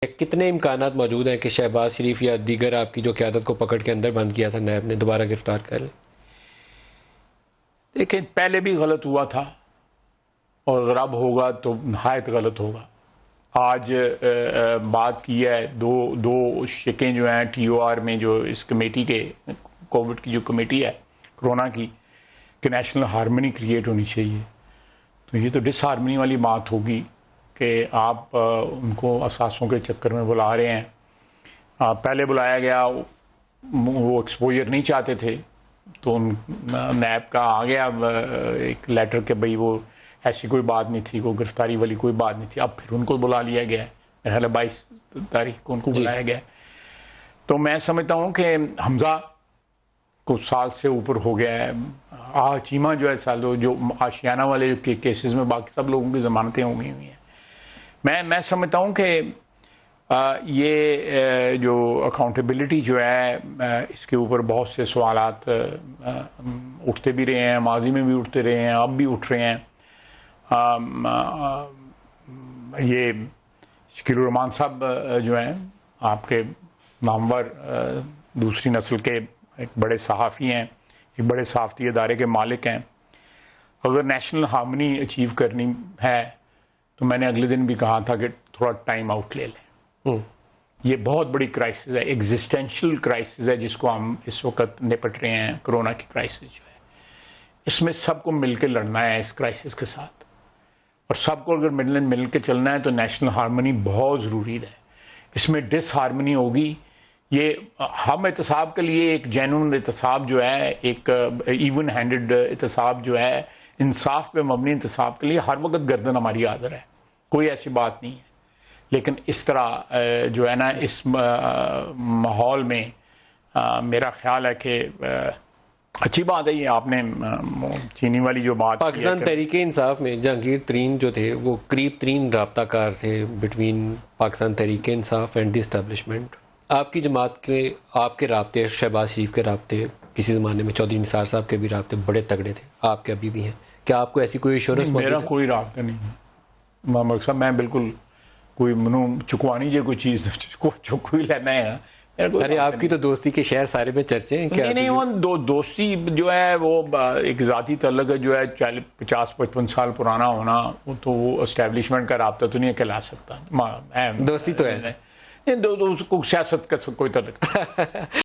कितने इम्कानात मौजूद हैं कि शहबाज शरीफ या दीगर आपकी जो क़यादत को पकड़ के अंदर बंद किया था नैब ने दोबारा गिरफ्तार कर लें? देखिए, पहले भी गलत हुआ था और अगर अब होगा तो नहायत गलत होगा। आज बात की है दो शिकें जो हैं TOR में, जो इस कमेटी के कोविड की जो कमेटी है कोरोना की, कि नेशनल हारमनी क्रिएट होनी चाहिए। तो ये तो डिसहारमनी वाली बात होगी कि आप उनको असासों के चक्कर में बुला रहे हैं। पहले बुलाया गया, वो एक्सपोजर नहीं चाहते थे तो नैब का आ गया एक लेटर के भाई वो ऐसी कोई बात नहीं थी, कोई गिरफ्तारी वाली कोई बात नहीं थी। अब फिर उनको बुला लिया गया है, मेरे ख्याल 22 तारीख को उनको बुलाया गया है। तो मैं समझता हूँ कि हमजा कुछ साल से ऊपर हो गया है। चीमा जो है सालों, जो आशियाना वाले जो केसेस में बाकी सब लोगों की जमानतें हो गई हुई हैं। मैं समझता हूँ कि ये जो अकाउंटेबिलिटी जो है इसके ऊपर बहुत से सवालात उठते भी रहे हैं, माजी में भी उठते रहे हैं, अब भी उठ रहे हैं। ये शकील रहमान साहब जो हैं आपके नामवर दूसरी नस्ल के एक बड़े सहाफ़ी हैं, एक बड़े सहाफ़ती इदारे के मालिक हैं। अगर नेशनल हार्मनी अचीव करनी है तो मैंने अगले दिन भी कहा था कि थोड़ा टाइम आउट ले लें। ये बहुत बड़ी क्राइसिस है, एग्जिस्टेंशियल क्राइसिस है जिसको हम इस वक्त निपट रहे हैं। कोरोना की क्राइसिस जो है, इसमें सबको मिलकर लड़ना है इस क्राइसिस के साथ, और सबको अगर मिल के चलना है तो नेशनल हार्मनी बहुत ज़रूरी है। इसमें डिसहार्मनी होगी। ये हम एहतसाब के लिए एक जेन्युइन एहतसाब जो है, एक इवन हैंडेड एहतसाब जो है, इंसाफ पे मबनी एहतसाब के लिए हर वक्त गर्दन हमारी हाजिर है, कोई ऐसी बात नहीं है। लेकिन इस तरह जो है ना, इस माहौल में मेरा ख्याल है कि अच्छी बात है ये आपने चीनी वाली जो बात पाकिस्तान तहरीके इंसाफ में जहांगीर तरीन जो थे वो करीब तरीन राब्ताकार थे between Pakistan Tehreek-e Insaf and the establishment. आपकी जमात के आपके राब्ते, शहबाज शरीफ के राब्ते, किसी ज़माने में चौधरी निसार साहब के भी राब्ते बड़े तगड़े थे, आपके अभी भी हैं। क्या आपको ऐसी कोई एश्योरेंस? मेरा कोई राब्ता नहीं है मकसद, मैं बिल्कुल कोई मनु चुकवानी जो कोई चीज़ चुक ही लेना है। अरे आपकी तो दोस्ती के शहर सारे में चर्चे हैं। क्या नहीं, वो दोस्ती जो है वो एक ज़ाती तल्लुक़ है जो है 50-55 साल पुराना होना, तो वो एस्टेब्लिशमेंट का राब्ता तो नहीं कहला सकता। दोस्ती तो है, दोस्त को सियासत का कोई तल्लुक़